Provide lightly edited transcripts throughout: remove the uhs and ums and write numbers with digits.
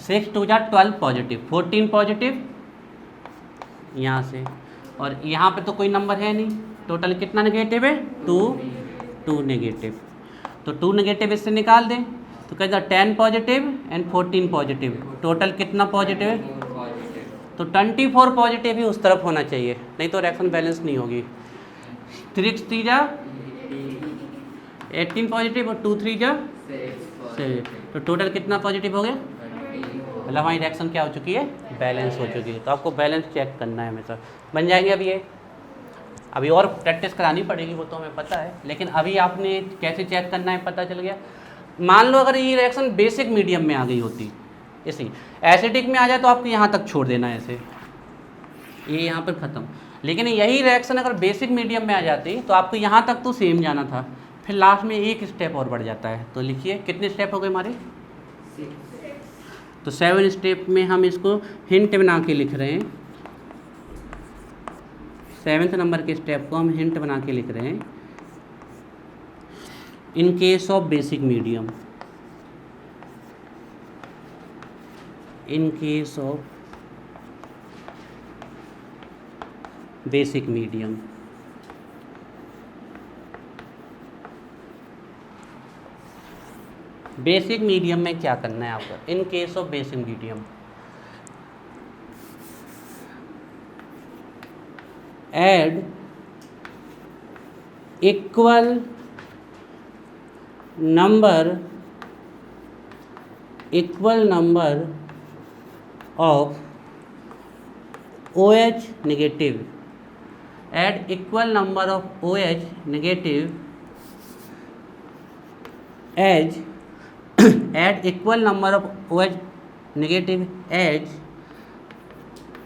6 2 जा 12 positive, 14 positive यहाँ से, और यहाँ पे तो कोई नंबर है नहीं, टोटल कितना नेगेटिव है 2 नेगेटिव। तो 2 नेगेटिव इससे निकाल दें तो कहता 10 पॉजिटिव एंड 14 पॉजिटिव, टोटल कितना पॉजिटिव है, तो 24 पॉजिटिव ही उस तरफ होना चाहिए, नहीं तो रिएक्शन बैलेंस नहीं होगी। 3 3 जा 18 पॉजिटिव और 2 3 जा 6, तो टोटल कितना पॉजिटिव हो गया, मतलब हमारी रिएक्शन क्या हो चुकी है, बैलेंस हो चुकी है। तो आपको बैलेंस चेक करना है हमेशा। बन जाएंगे अभी ये, अभी और प्रैक्टिस करानी पड़ेगी वो तो हमें पता है, लेकिन अभी आपने कैसे चेक करना है पता चल गया। मान लो अगर ये रिएक्शन बेसिक मीडियम में आ गई होती, इसी एसिडिक में आ जाए तो आपको यहाँ तक छोड़ देना है ऐसे, ये यहाँ पर ख़त्म। लेकिन यही रिएक्शन अगर बेसिक मीडियम में आ जाती तो आपको यहाँ तक तो सेम जाना था, फिर लास्ट में एक स्टेप और बढ़ जाता है। तो लिखिए कितने स्टेप हो गए हमारे, तो 7 स्टेप में हम इसको हिंट बना के लिख रहे हैं। 7वें नंबर के स्टेप को हम हिंट बना के लिख रहे हैं। In case of basic medium, in case of basic medium, basic medium में क्या करना है आपको, in case of basic medium add equal number of OH negative, add equal number of OH negative as add equal number of OH negative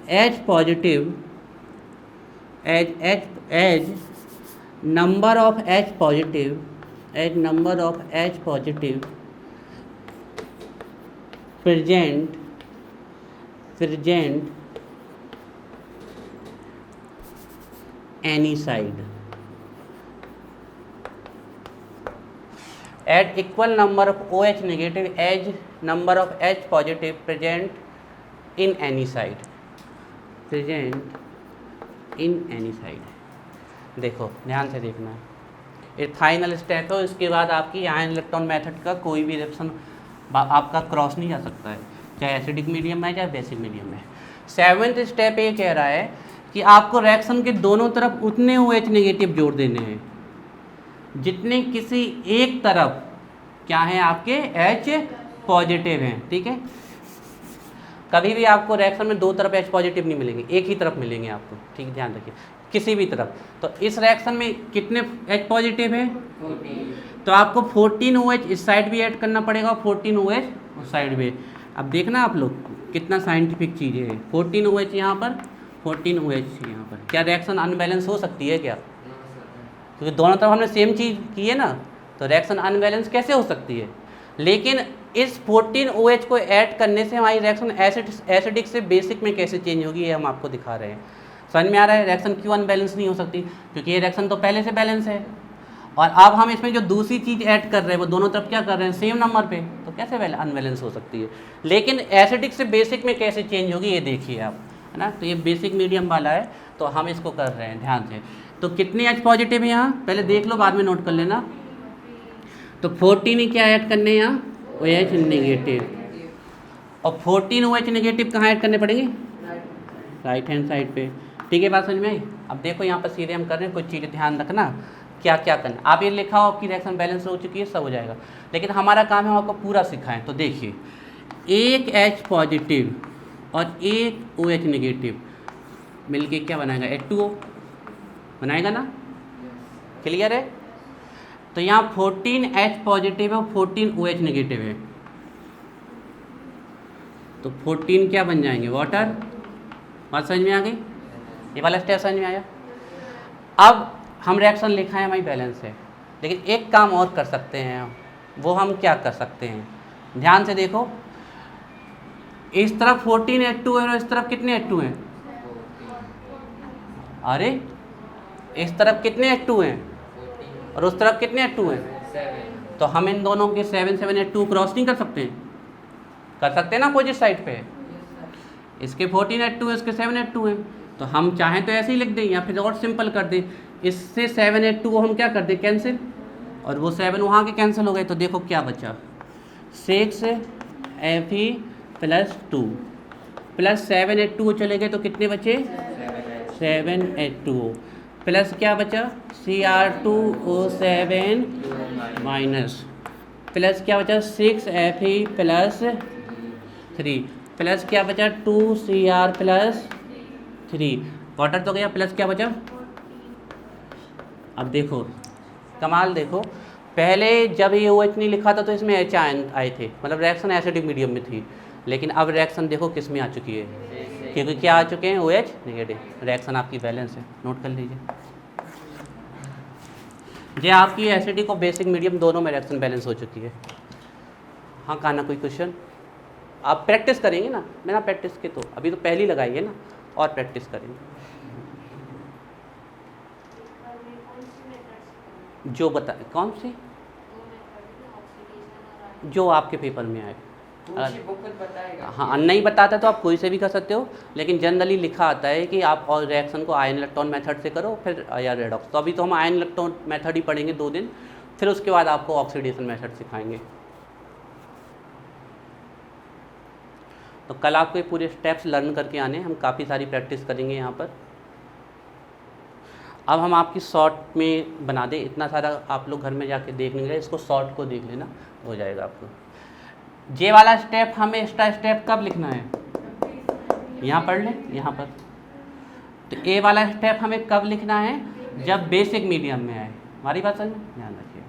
as positive as number of H positive, as number of H positive present any side, add equal number of OH negative as number of H positive present in any side, देखो ध्यान से देखना, ये final step है। इसके बाद आपकी ion electron method का कोई भी रिएक्शन आपका क्रॉस नहीं जा सकता है, चाहे एसिडिक मीडियम में चाहे बेसिक मीडियम में। 7वें स्टेप ये कह रहा है कि आपको रिएक्शन के दोनों तरफ उतने OH नेगेटिव जोड़ देने हैं जितने किसी एक तरफ क्या है आपके H पॉजिटिव हैं, ठीक है। कभी भी आपको रिएक्शन में दो तरफ H पॉजिटिव नहीं मिलेंगे, एक ही तरफ मिलेंगे आपको, ठीक, ध्यान रखिए, किसी भी तरफ। तो इस रिएक्शन में कितने H पॉजिटिव है, 14, तो आपको 14 OH इस साइड भी ऐड करना पड़ेगा और 14 OH उस साइड भी। अब देखना आप लोग कितना साइंटिफिक चीज़ें हैं, 14 OH यहाँ पर, 14 OH यहाँ पर। क्या रिएक्शन अनबैलेंस हो सकती है क्या, क्योंकि दोनों तरफ हमने सेम चीज़ की है ना, तो रिएक्शन अनबैलेंस कैसे हो सकती है। लेकिन इस 14 OH को ऐड करने से हमारी रिएक्शन एसिडिक से बेसिक में कैसे चेंज होगी ये हम आपको दिखा रहे हैं। समझ में आ रहा है रिएक्शन क्यों अनबैलेंस नहीं हो सकती, क्योंकि ये रिएक्शन तो पहले से बैलेंस है, और अब हम इसमें जो दूसरी चीज़ ऐड कर रहे हैं वो दोनों तरफ क्या कर रहे हैं, सेम नंबर पे, तो कैसे अनबैलेंस हो सकती है। लेकिन एसिडिक से बेसिक में कैसे चेंज होगी ये देखिए आप, है ना। तो ये बेसिक मीडियम वाला है, तो हम इसको कर रहे हैं ध्यान से। तो कितने H पॉजिटिव है यहाँ, पहले देख लो बाद में नोट कर लेना। तो 14 ही क्या ऐड करने हैं यहाँ, OH नेगेटिव, और 14 OH नेगेटिव कहाँ ऐड करने पड़ेंगे, राइट हैंड साइड पे, ठीक है। बात समझ में आई। अब देखो यहाँ पर सीधे हम कर रहे हैं, कुछ चीज़ें ध्यान रखना क्या क्या करना। आप ये लिखा हो आपकी रिएक्शन बैलेंस हो चुकी है, सब हो जाएगा, लेकिन हमारा काम है हम आपको पूरा सिखाएं। तो देखिए, एक H पॉजिटिव और एक OH नेगेटिव मिलके क्या बनाएगा, H2O बनाएगा ना, क्लियर है। तो यहाँ 14 H पॉजिटिव है और 14 OH नेगेटिव है, तो 14 क्या बन जाएंगे, वाटर। बात समझ में आ गई, ये वाला स्टेप समझ में आया। अब हम रिएक्शन लिखा है हमारी बैलेंस है, लेकिन एक काम और कर सकते हैं, वो हम क्या कर सकते हैं, ध्यान से देखो। इस तरफ 14 H2 है और इस तरफ कितने H2 हैं, अरे इस तरफ कितने H2 हैं और उस तरफ कितने H2 हैं, 7। तो हम इन दोनों के 7 7 H2 क्रॉस नहीं कर सकते हैं, कर सकते हैं ना अपोजिट साइड पे। इसके 14H2 है, इसके 7H2 है, तो हम चाहें तो ऐसे ही लिख दें या फिर और सिंपल कर दें। इससे 7H2 को हम क्या कर दें, कैंसिल, और वो 7 वहाँ के कैंसिल हो गए, तो देखो क्या बचा, 6Fe + 2 प्लस 7H2 को चले गए तो कितने बचे, 7H2O प्लस क्या बचा, Cr2O7 माइनस प्लस क्या बचा 6Fe + 3 प्लस क्या बचा 2Cr + 3 वाटर तो गया, प्लस क्या बचा। अब देखो कमाल, देखो पहले जब ये OH नहीं लिखा था तो इसमें H आए थे, मतलब रिएक्शन एसिडिक मीडियम में थी, लेकिन अब रिएक्शन देखो किस में आ चुकी है, क्योंकि क्या आ चुके हैं OH नेगेटिव। रिएक्शन आपकी बैलेंस है, नोट कर लीजिए। ये आपकी एसिडिक और बेसिक मीडियम दोनों में रिएक्शन बैलेंस हो चुकी है। हाँ कहा ना, कोई क्वेश्चन? आप प्रैक्टिस करेंगे ना, बिना प्रैक्टिस के तो अभी तो पहली लगाई है ना, और प्रैक्टिस करेंगे। जो बता, कौन सी जो आपके पेपर में आए, हाँ नहीं बताता तो आप कोई से भी कर सकते हो, लेकिन जनरली लिखा आता है कि आप और रिएक्शन को आयन इलेक्ट्रॉन मेथड से करो फिर या रेडॉक्स। तो अभी तो हम आयन इलेक्ट्रॉन मेथड ही पढ़ेंगे 2 दिन, फिर उसके बाद आपको ऑक्सीडेशन मेथड सिखाएंगे। तो कल आपको ये पूरे स्टेप्स लर्न करके आने, हम काफ़ी सारी प्रैक्टिस करेंगे यहाँ पर। अब हम आपकी शॉर्ट में बना दें, इतना सारा आप लोग घर में जाके देख लेंगे, इसको शॉर्ट को देख लेना, हो जाएगा आपको। जे वाला स्टेप हमें एक्स्ट्रा स्टेप कब लिखना है, यहाँ पढ़ लें यहाँ पर। तो ए वाला स्टेप हमें कब लिखना है, जब बेसिक मीडियम में आए। हमारी बात समझ में, ध्यान रखिए।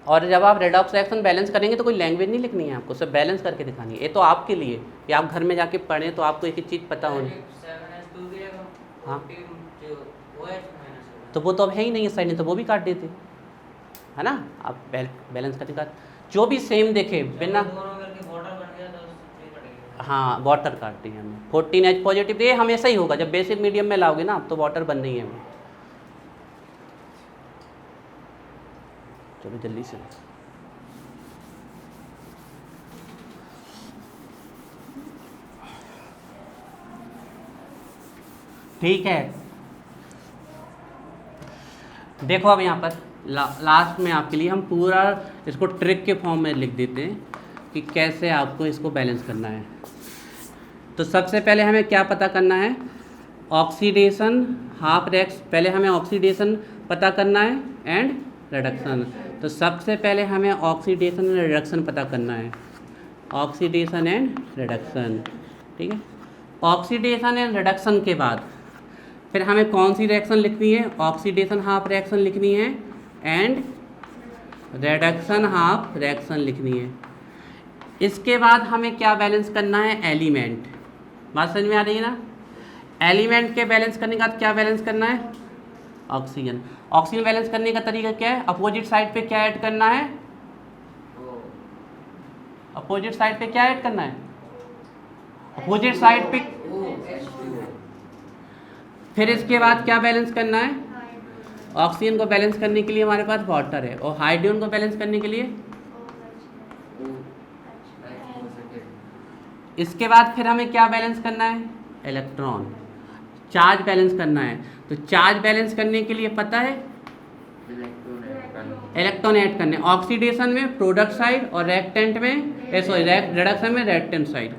और जब आप रेडॉक्स रिएक्शन बैलेंस करेंगे तो कोई लैंग्वेज नहीं लिखनी है आपको, सिर्फ बैलेंस करके दिखानी है। ये तो आपके लिए कि आप घर में जाके पढ़ें तो आपको एक ही चीज़ पता होनी। हाँ तो वो तो अब है ही नहीं इस साइड, नहीं तो वो भी काट देते, है ना। आप बैलेंस करने का जो भी सेम देखे बिना, हाँ वाटर काट दी हमने, 14H पॉजिटिव। ये हमेशा ही होगा जब बेसिक मीडियम में लाओगे ना, अब तो वाटर बन नहीं है हमें। चलो जल्दी से, ठीक है। देखो अब यहाँ पर लास्ट में आपके लिए हम पूरा इसको ट्रिक के फॉर्म में लिख देते हैं कि कैसे आपको इसको बैलेंस करना है। तो सबसे पहले हमें क्या पता करना है, ऑक्सीडेशन हाफ रिएक्स, पहले हमें ऑक्सीडेशन पता करना है एंड रिडक्शन। तो सबसे पहले हमें ऑक्सीडेशन एंड रिडक्शन पता करना है, ऑक्सीडेशन एंड रिडक्शन, ठीक है। ऑक्सीडेशन एंड रिडक्शन के बाद फिर हमें कौन सी रिएक्शन लिखनी है, ऑक्सीडेशन हाफ रिएक्शन लिखनी है एंड रिडक्शन हाफ रिएक्शन लिखनी है। इसके बाद हमें क्या बैलेंस करना है, एलिमेंट। बात समझ में आ रही है ना। एलिमेंट के बैलेंस करने के बाद क्या बैलेंस करना है, ऑक्सीजन। ऑक्सीजन बैलेंस करने का तरीका क्या है, अपोजिट साइड पे क्या ऐड करना है, अपोजिट साइड पे क्या ऐड करना है, अपोजिट साइड पे। फिर इसके बाद क्या बैलेंस करना है, ऑक्सीजन को बैलेंस करने के लिए हमारे पास वाटर है, और हाइड्रोजन को बैलेंस करने के लिए। इसके बाद फिर हमें क्या बैलेंस करना है, इलेक्ट्रॉन। चार्ज बैलेंस करना है, तो चार्ज बैलेंस करने के लिए पता है इलेक्ट्रॉन ऐड करने, ऑक्सीडेशन में प्रोडक्ट साइड और रिएक्टेंट में, सॉरी रिडक्शन में रिएक्टेंट साइड।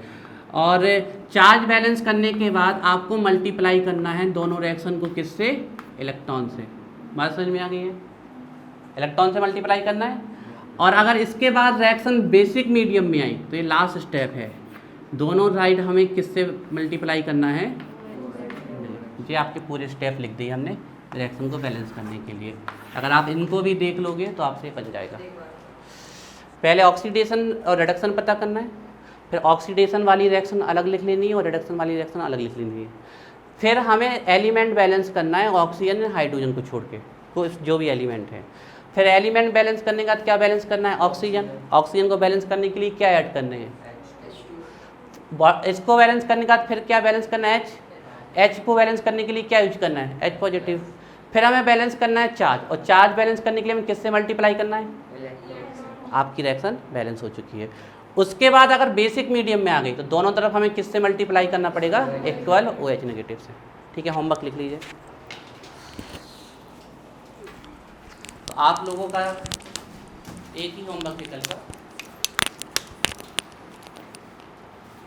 और चार्ज बैलेंस करने के बाद आपको मल्टीप्लाई करना है दोनों रिएक्शन को, किससे, इलेक्ट्रॉन से। बात समझ में आ गई है, इलेक्ट्रॉन से मल्टीप्लाई करना है। और अगर इसके बाद रिएक्शन बेसिक मीडियम में आई तो ये लास्ट स्टेप है, दोनों साइड हमें किससे मल्टीप्लाई करना है। ये आपके पूरे स्टेप लिख दिए हमने रिएक्शन को बैलेंस करने के लिए। अगर आप इनको भी देख लोगे तो आपसे बन जाएगा। पहले ऑक्सीडेशन और रिडक्शन पता करना है, फिर ऑक्सीडेशन वाली रिएक्शन अलग लिख लेनी है और रिडक्शन वाली रिएक्शन अलग लिख लेनी है। फिर हमें एलिमेंट बैलेंस करना है, ऑक्सीजन और हाइड्रोजन को छोड़ के, तो जो भी एलिमेंट है। फिर एलिमेंट बैलेंस करने के बाद क्या बैलेंस करना है, ऑक्सीजन। ऑक्सीजन को बैलेंस करने के लिए क्या ऐड करने हैं, इसको बैलेंस करने के बाद फिर क्या बैलेंस करना है, एच को बैलेंस करने के लिए क्या यूज करना है, H पॉजिटिव। फिर हमें बैलेंस करना है चार्ज, और चार्ज बैलेंस करने के लिए हमें किससे मल्टीप्लाई करना है? आपकी रिएक्शन बैलेंस हो चुकी है। उसके बाद अगर बेसिक मीडियम में आ गई तो दोनों तरफ हमें किससे मल्टीप्लाई करना पड़ेगा? इक्वल OH नेगेटिव से। ठीक है, होमवर्क लिख लीजिए। तो आप लोगों का एक ही होमवर्क है कल का।